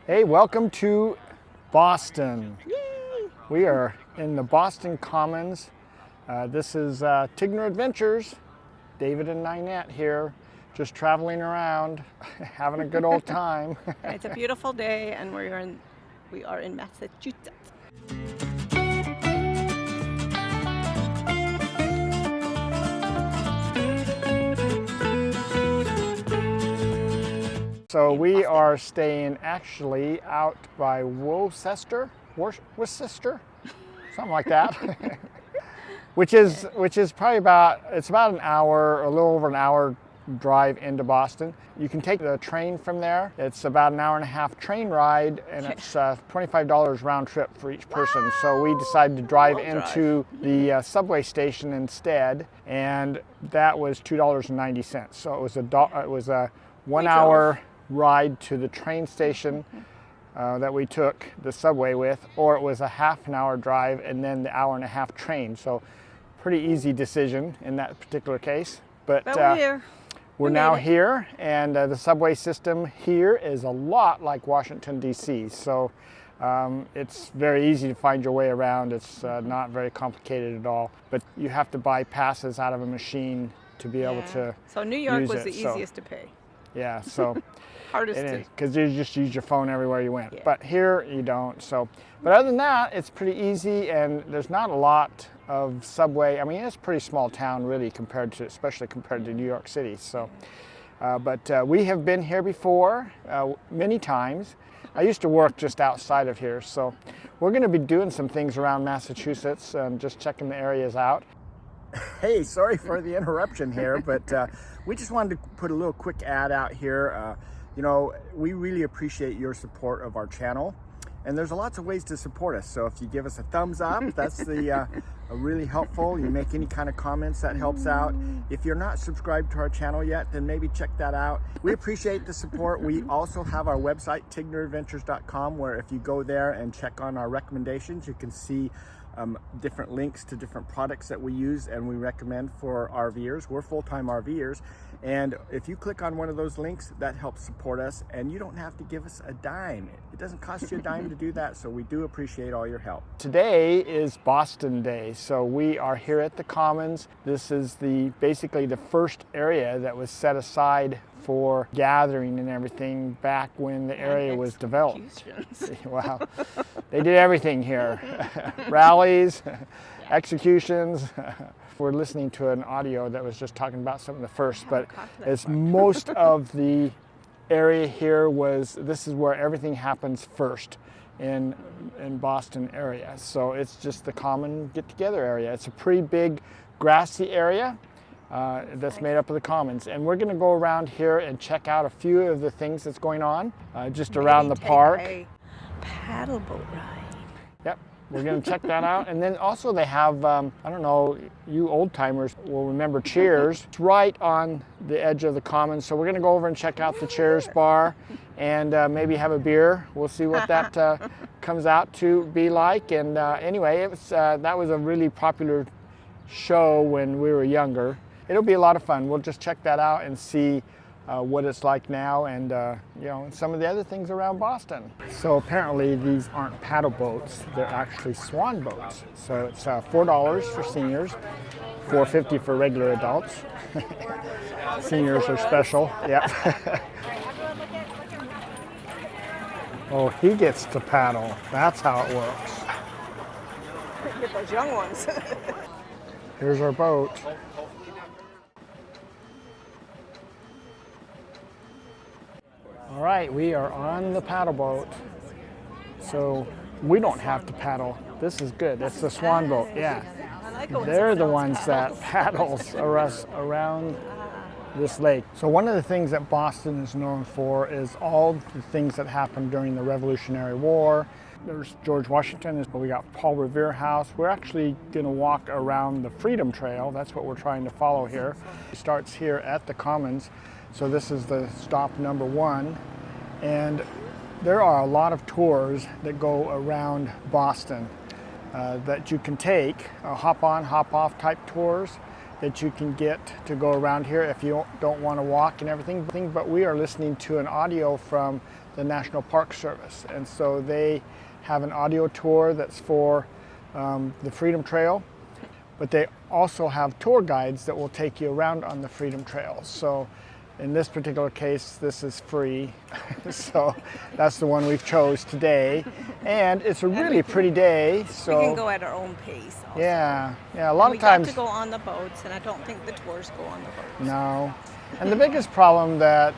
Hey, welcome to Boston. Yay! We are in the Boston Commons. This is Tigner Adventures. David and Ninette here, just traveling around, having a good old time. It's a beautiful day, and we are in Massachusetts. So we are staying actually out by Worcester, something like that, which is probably about an hour, a little over an hour drive into Boston. You can take the train from there. It's about an hour and a half train ride, and it's $25 round trip for each person. So we decided to drive into the subway station instead, and that was $2.90. So it was a 1 hour ride to the train station that we took the subway with, or it was a half an hour drive and then the hour and a half train. So pretty easy decision in that particular case. But we're now here, and the subway system here is a lot like Washington, D.C. So it's very easy to find your way around. It's not very complicated at all, but you have to buy passes out of a machine to be able to So New York use was it. the easiest to pay. Yeah, so hardest to. Because you just use your phone everywhere you went. Yeah. But here you don't. So, but other than that, it's pretty easy, and there's not a lot of subway. I mean, it's a pretty small town, really, especially compared to New York City. So, but we have been here before many times. I used to work just outside of here, so we're going to be doing some things around Massachusetts and just checking the areas out. Hey, sorry for the interruption here, but we just wanted to put a little quick ad out here. You know, we really appreciate your support of our channel, and there's lots of ways to support us. So if you give us a thumbs up, that's really helpful. You make any kind of comments, that helps out. If you're not subscribed to our channel yet, then maybe check that out. We appreciate the support. We also have our website, tigneradventures.com, where if you go there and check on our recommendations, you can see different links to different products that we use and we recommend for RVers. We're full-time RVers, and if you click on one of those links, that helps support us, and you don't have to give us a dime. It doesn't cost you a dime to do that, so we do appreciate all your help. Today is Boston Day, so we are here at the Commons. This is basically the first area that was set aside for gathering and everything back when the area was developed. Wow, they did everything here. Rallies, executions. We're listening to an audio that was just talking about some of the first, but it's most of the area here this is where everything happens first in Boston area. So it's just the common get-together area. It's a pretty big grassy area. That's made up of the Commons, and we're going to go around here and check out a few of the things that's going on just around the park. A paddle boat ride. Yep, we're going to check that out, and then also they have I don't know, you old timers will remember Cheers. It's right on the edge of the Commons, so we're going to go over and check out the Cheers bar and maybe have a beer. We'll see what that comes out to be like. And anyway, that was a really popular show when we were younger. It'll be a lot of fun. We'll just check that out and see what it's like now, and you know, some of the other things around Boston. So apparently these aren't paddle boats, they're actually Swan boats. So it's $4 for seniors, $4.50 for regular adults. Seniors are special. Yep. Oh, he gets to paddle. That's how it works. Get those young ones. Here's our boat. All right, we are on the paddle boat. So we don't have to paddle. This is good. It's the Swan boat, yeah. They're the ones that paddles us around this lake. So one of the things that Boston is known for is all the things that happened during the Revolutionary War. There's George Washington, we got Paul Revere House. We're actually gonna walk around the Freedom Trail. That's what we're trying to follow here. It starts here at the Commons. So this is the stop number 1. And there are a lot of tours that go around Boston that you can take, hop on, hop off type tours. that you can get to go around here if you don't want to walk and everything. But we are listening to an audio from the National Park Service, and so they have an audio tour that's for the Freedom Trail, but they also have tour guides that will take you around on the Freedom Trail. So in this particular case, this is free. So that's the one we've chose today. And it's a really pretty day. So we can go at our own pace also. Yeah, a lot of times. We got to go on the boats, and I don't think the tours go on the boats. No. And the biggest problem that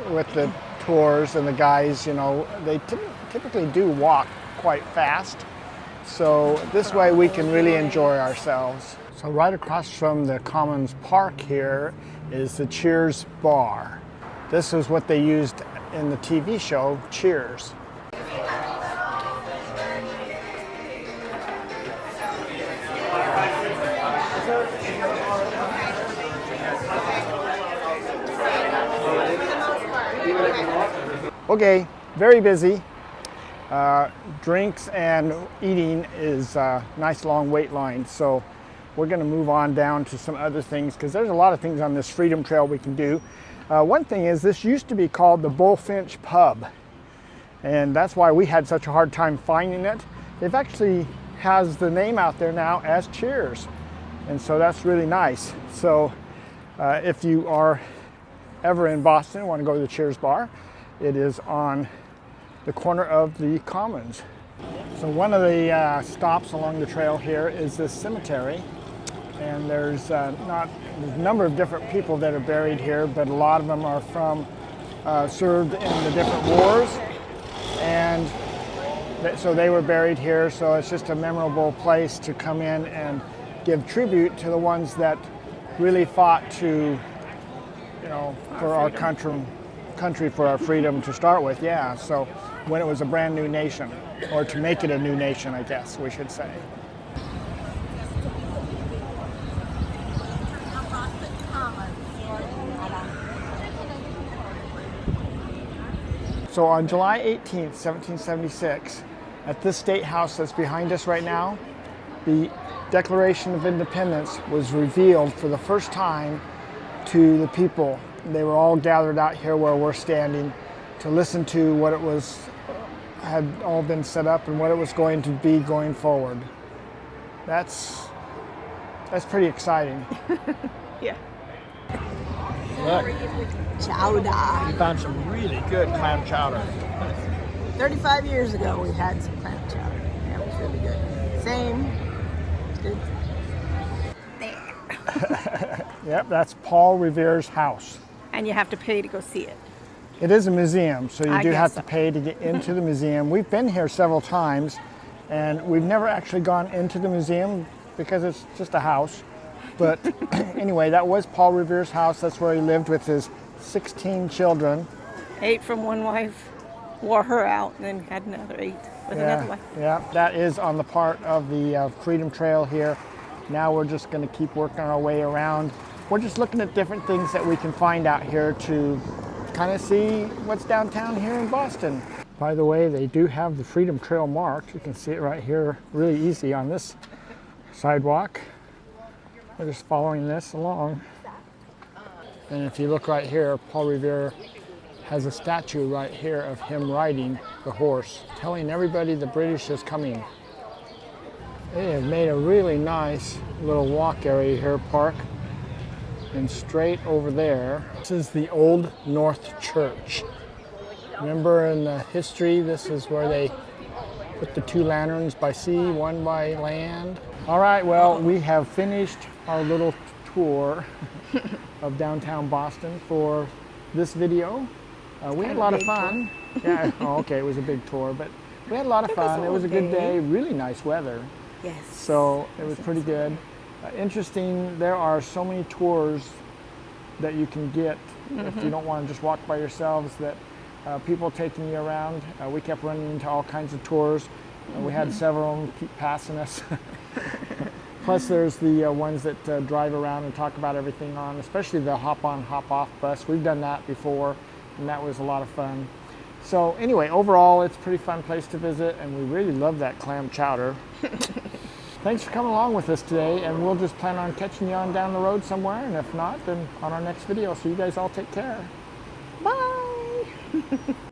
with the tours and the guys, they typically do walk quite fast. So this way we can really enjoy ourselves. So right across from the Commons Park here is the Cheers Bar. This is what they used in the TV show Cheers. Okay, very busy. Drinks and eating is a nice long wait line, so we're going to move on down to some other things because there's a lot of things on this Freedom Trail we can do. One thing is this used to be called the Bullfinch Pub, and that's why we had such a hard time finding it. It actually has the name out there now as Cheers, and so that's really nice. So if you are ever in Boston and want to go to the Cheers Bar, it is on the corner of the Commons. So one of the stops along the trail here is this cemetery, and there's a number of different people that are buried here, but a lot of them are served in the different wars, and so they were buried here. So it's just a memorable place to come in and give tribute to the ones that really fought to, for our country, for our freedom to start with. Yeah. So when it was a brand new nation, or to make it a new nation, I guess we should say. So on July 18th, 1776, at this state house that's behind us right now, the Declaration of Independence was revealed for the first time to the people. They were all gathered out here where we're standing to listen to what it had all been set up and what it was going to be going forward. That's pretty exciting. Yeah. Look, Chowda. we found some really good clam chowder. 35 years ago, we had some clam chowder. That was really good. Same. Good. There. Yep, that's Paul Revere's house. And you have to pay to go see it. It is a museum, so you I do guess have so. to pay to get into the museum. We've been here several times, and we've never actually gone into the museum because it's just a house. But anyway, that was Paul Revere's house. That's where he lived with his 16 children. 8 from one wife, wore her out, and then had another 8 with another wife. Yeah, that is on the part of the Freedom Trail here. Now we're just going to keep working our way around. We're just looking at different things that we can find out here to kind of see what's downtown here in Boston. By the way, they do have the Freedom Trail marked. You can see it right here really easy on this sidewalk. We're just following this along. And if you look right here, Paul Revere has a statue right here of him riding the horse, telling everybody the British is coming. They have made a really nice little walk area here, park. And straight over there, this is the Old North Church. Remember in the history, this is where they put the 2 lanterns by sea, 1 by land. All right, well, we have finished our little tour of downtown Boston for this video. We had a lot of fun. Yeah, okay, it was a big tour, but we had a lot of fun. It was a good day, really nice weather. Yes. So it was pretty good. Interesting, there are so many tours that you can get if you don't want to just walk by yourselves, that people taking you around. We kept running into all kinds of tours. We had several of them keep passing us. Plus there's the ones that drive around and talk about everything on, especially the hop-on, hop-off bus. We've done that before, and that was a lot of fun. So anyway, overall, it's a pretty fun place to visit, and we really love that clam chowder. thanks for coming along with us today, and we'll just plan on catching you on down the road somewhere, and if not, then on our next video. So you guys all take care. Bye.